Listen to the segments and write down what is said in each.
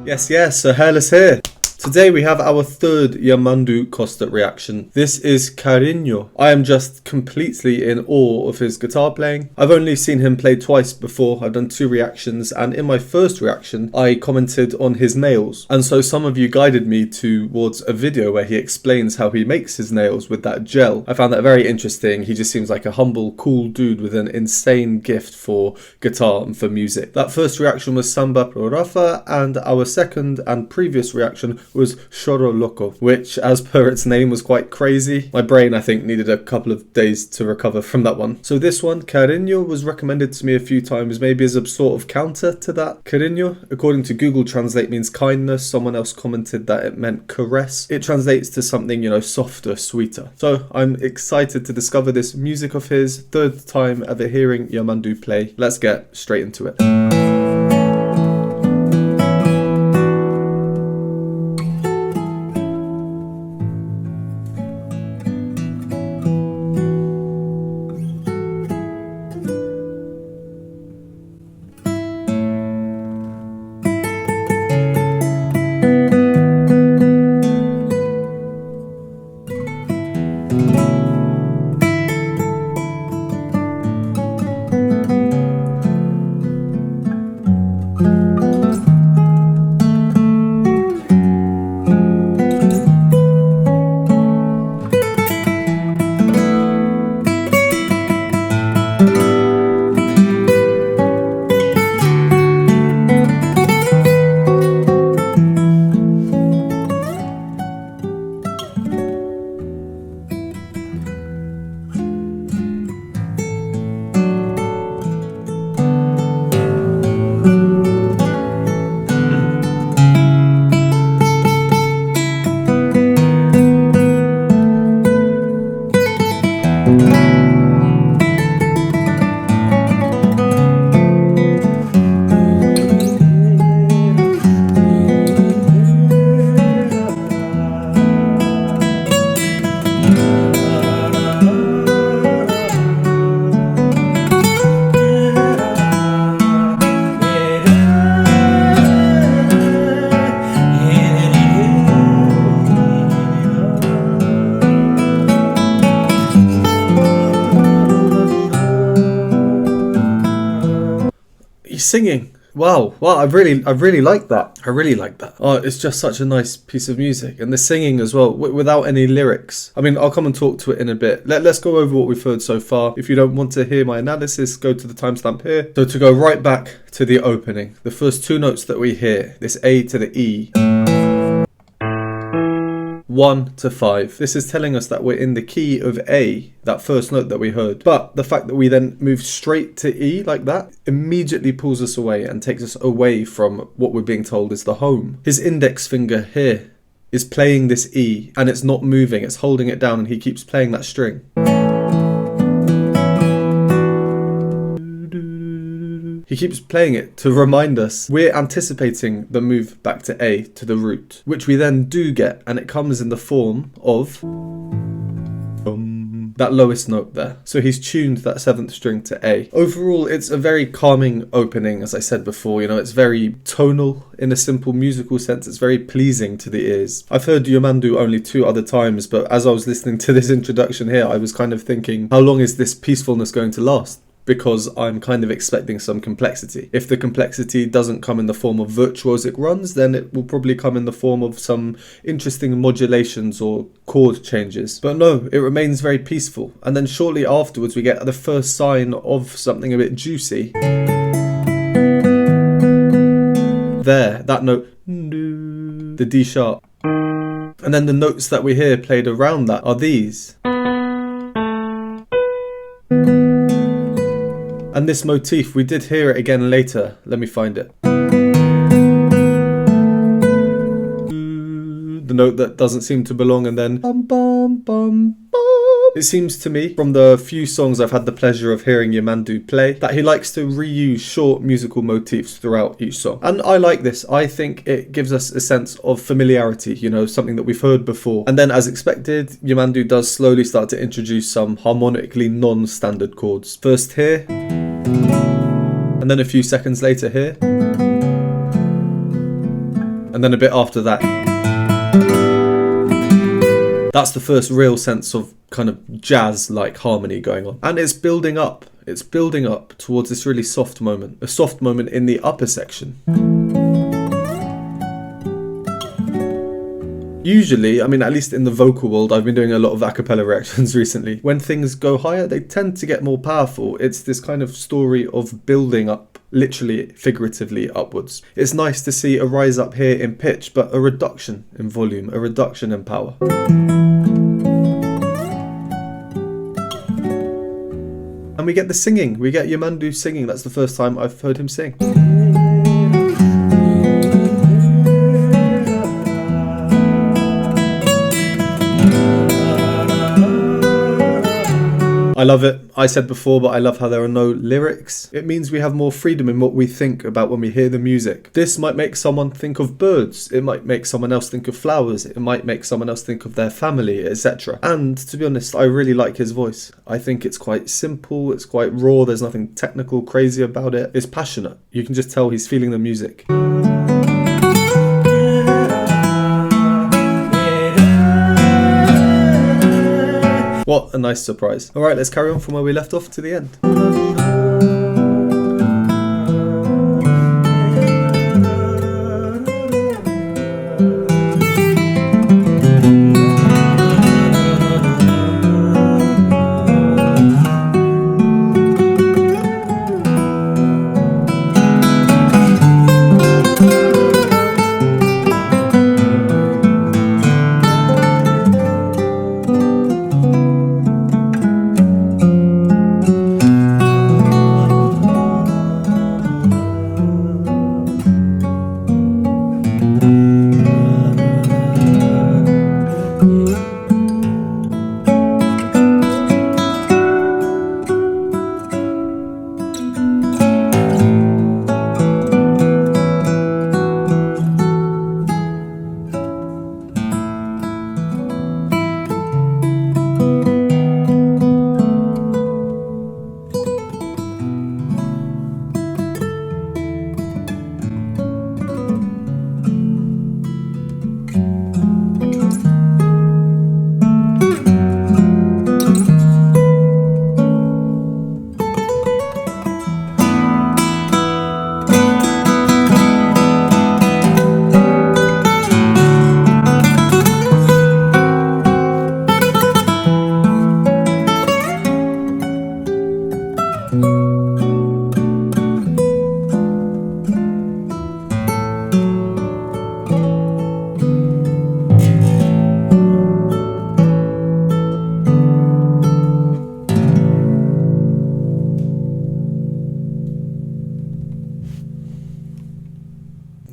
Yes, so Hairless here. Today we have our third YAMANDU COSTA reaction. This is Carinho. I am just completely in awe of his guitar playing. I've only seen him play twice before. I've done 2 reactions, and in my first reaction I commented on his nails. And so some of you guided me towards a video where he explains how he makes his nails with that gel. I found that very interesting. He just seems like a humble, cool dude with an insane gift for guitar and for music. That first reaction was Samba Pro Rafa, and our second and previous reaction was Choro Loco, which as per its name was quite crazy. My brain I think needed a couple of days to recover from that one. So this one, Carinho, was recommended to me a few times, maybe as a sort of counter to that. Carinho, according to Google Translate, means kindness. Someone else commented that it meant caress. It translates to something, you know, softer, sweeter. So I'm excited to discover this music of his. Third time ever hearing YAMANDU play. Let's get straight into it. Singing. Wow, I really like that. I really like that. Oh, it's just such a nice piece of music, and the singing as well, without any lyrics. I mean, I'll come and talk to it in a bit. Let's go over what we've heard so far. If you don't want to hear my analysis, go to the timestamp here. So to go right back to the opening, the first 2 notes that we hear, this A to the E. 1 to 5. This is telling us that we're in the key of A, that first note that we heard. But the fact that we then move straight to E like that immediately pulls us away and takes us away from what we're being told is the home. His index finger here is playing this E, and it's not moving, it's holding it down, and he keeps playing that string. He keeps playing it to remind us we're anticipating the move back to A, to the root, which we then do get, and it comes in the form of that lowest note there. So he's tuned that 7th string to A. Overall, it's a very calming opening, as I said before. You know, it's very tonal in a simple musical sense. It's very pleasing to the ears. I've heard YAMANDU only 2 other times, but as I was listening to this introduction here, I was kind of thinking, how long is this peacefulness going to last? Because I'm kind of expecting some complexity. If the complexity doesn't come in the form of virtuosic runs, then it will probably come in the form of some interesting modulations or chord changes. But no, it remains very peaceful. And then shortly afterwards, we get the first sign of something a bit juicy. There, that note, the D sharp. And then the notes that we hear played around that are these. And this motif, we did hear it again later. Let me find it. The note that doesn't seem to belong, and then bum bum bum bum. It seems to me, from the few songs I've had the pleasure of hearing YAMANDU play, that he likes to reuse short musical motifs throughout each song. And I like this. I think it gives us a sense of familiarity, you know, something that we've heard before. And then, as expected, YAMANDU does slowly start to introduce some harmonically non-standard chords. First here, and then a few seconds later here. And then a bit after that. That's the first real sense of kind of jazz-like harmony going on. And it's building up. It's building up towards this really soft moment. A soft moment in the upper section. Usually, I mean, at least in the vocal world, I've been doing a lot of a cappella reactions recently. When things go higher, they tend to get more powerful. It's this kind of story of building up, literally, figuratively upwards. It's nice to see a rise up here in pitch, but a reduction in volume, a reduction in power. And we get the singing. We get Yamandu singing. That's the first time I've heard him sing. I love it. I said before, but I love how there are no lyrics. It means we have more freedom in what we think about when we hear the music. This might make someone think of birds. It might make someone else think of flowers. It might make someone else think of their family, etc. And to be honest, I really like his voice. I think it's quite simple. It's quite raw. There's nothing technical, crazy about it. It's passionate. You can just tell he's feeling the music. What a nice surprise. Alright, let's carry on from where we left off to the end.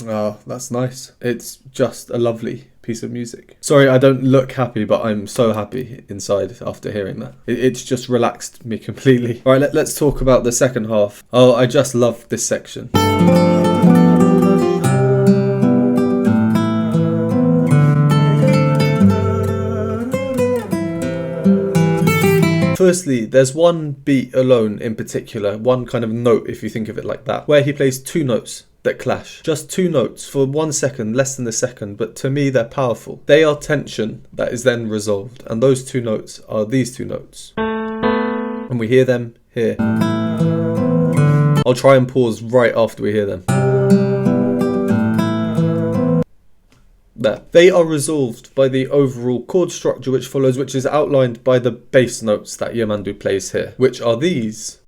Oh, that's nice. It's just a lovely piece of music. Sorry, I don't look happy, but I'm so happy inside after hearing that. It's just relaxed me completely. All right, let's talk about the second half. Oh, I just love this section. Firstly, there's one beat alone in particular, one kind of note if you think of it like that, where he plays two notes that clash. Just two notes for 1 second, less than a second, but to me they're powerful. They are tension that is then resolved, and those two notes are these two notes. And we hear them here. I'll try and pause right after we hear them. There. They are resolved by the overall chord structure which follows, which is outlined by the bass notes that Yamandu plays here, which are these.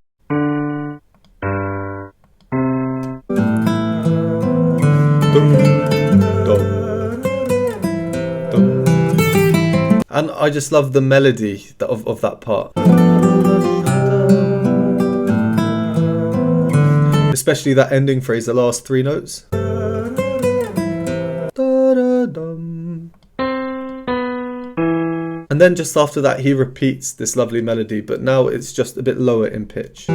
Dum, dum, dum. And I just love the melody of that part. Especially that ending phrase, the last three notes. And then just after that he repeats this lovely melody, but now it's just a bit lower in pitch.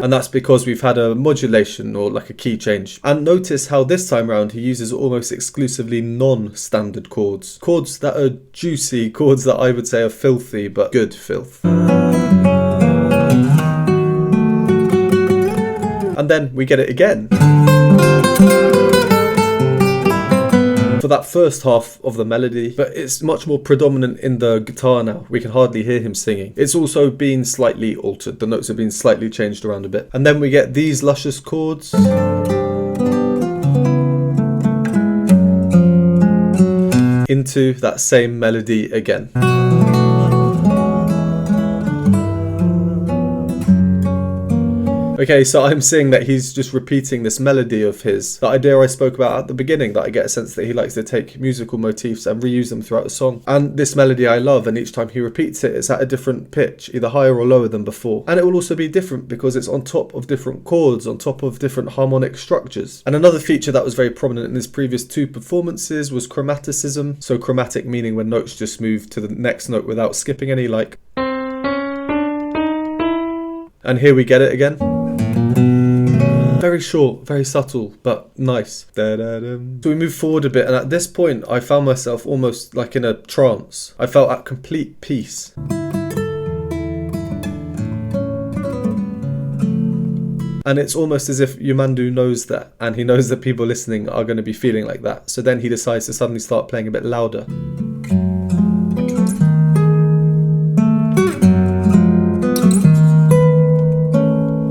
And that's because we've had a modulation or like a key change. And notice how this time round he uses almost exclusively non-standard chords. Chords that are juicy, chords that I would say are filthy, but good filth. And then we get it again. For that first half of the melody, but it's much more predominant in the guitar now. We can hardly hear him singing. It's also been slightly altered. The notes have been slightly changed around a bit. And then we get these luscious chords. Into that same melody again. Okay, so I'm seeing that he's just repeating this melody of his. The idea I spoke about at the beginning, that I get a sense that he likes to take musical motifs and reuse them throughout the song. And this melody I love, and each time he repeats it, it's at a different pitch, either higher or lower than before. And it will also be different because it's on top of different chords, on top of different harmonic structures. And another feature that was very prominent in his previous 2 performances was chromaticism. So chromatic meaning when notes just move to the next note without skipping any, like. And here we get it again. Very short, very subtle, but nice. So we move forward a bit, and at this point I found myself almost like in a trance. I felt at complete peace. And it's almost as if Yamandu knows that, and he knows that people listening are going to be feeling like that. So then he decides to suddenly start playing a bit louder.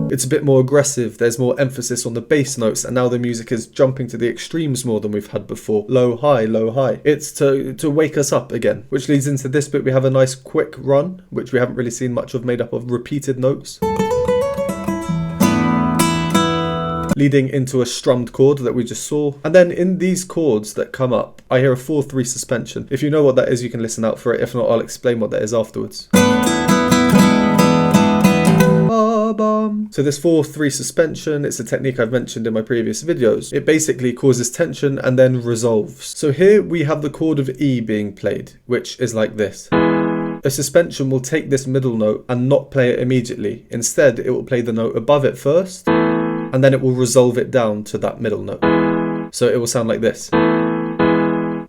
It's a bit more aggressive, there's more emphasis on the bass notes, and now the music is jumping to the extremes more than we've had before. Low, high, low, high. It's to wake us up again, which leads into this bit. We have a nice quick run, which we haven't really seen much of, made up of repeated notes. Leading into a strummed chord that we just saw. And then in these chords that come up, I hear a 4-3 suspension. If you know what that is, you can listen out for it. If not, I'll explain what that is afterwards. So this 4-3 suspension, it's a technique I've mentioned in my previous videos. It basically causes tension and then resolves. So here we have the chord of E being played, which is like this. A suspension will take this middle note and not play it immediately. Instead, it will play the note above it first, and then it will resolve it down to that middle note. So it will sound like this.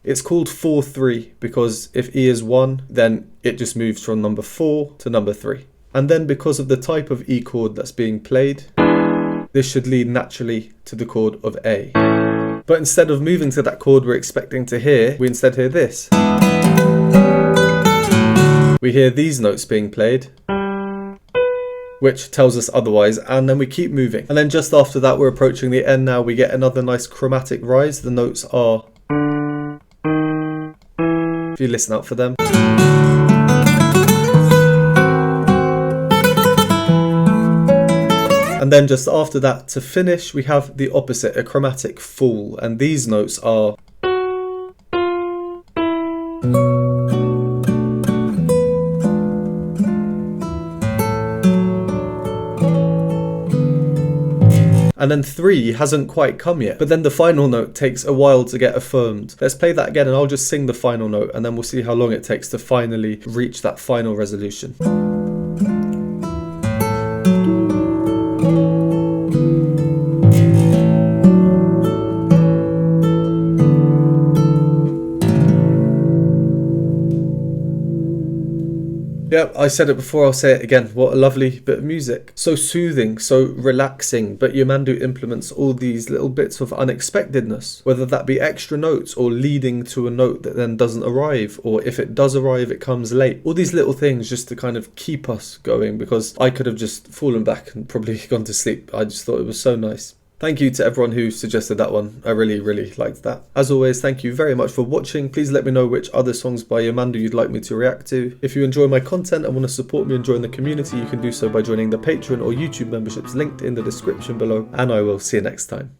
It's called 4-3 because if E is 1, then it just moves from number 4 to number 3. And then because of the type of E chord that's being played, this should lead naturally to the chord of A. But instead of moving to that chord we're expecting to hear, we instead hear this. We hear these notes being played, which tells us otherwise, and then we keep moving. And then just after that, we're approaching the end now, we get another nice chromatic rise. The notes are, if you listen out for them. And then just after that, to finish, we have the opposite, a chromatic fall, and these notes are. And then 3 hasn't quite come yet, but then the final note takes a while to get affirmed. Let's play that again and I'll just sing the final note and then we'll see how long it takes to finally reach that final resolution. Yeah, I said it before, I'll say it again. What a lovely bit of music. So soothing, so relaxing, but Yamandu implements all these little bits of unexpectedness, whether that be extra notes or leading to a note that then doesn't arrive, or if it does arrive, it comes late. All these little things just to kind of keep us going, because I could have just fallen back and probably gone to sleep. I just thought it was so nice. Thank you to everyone who suggested that one. I really liked that. As always, thank you very much for watching. Please let me know which other songs by Yamandu you'd like me to react to. If you enjoy my content and want to support me and join the community, you can do so by joining the Patreon or YouTube memberships linked in the description below. And I will see you next time.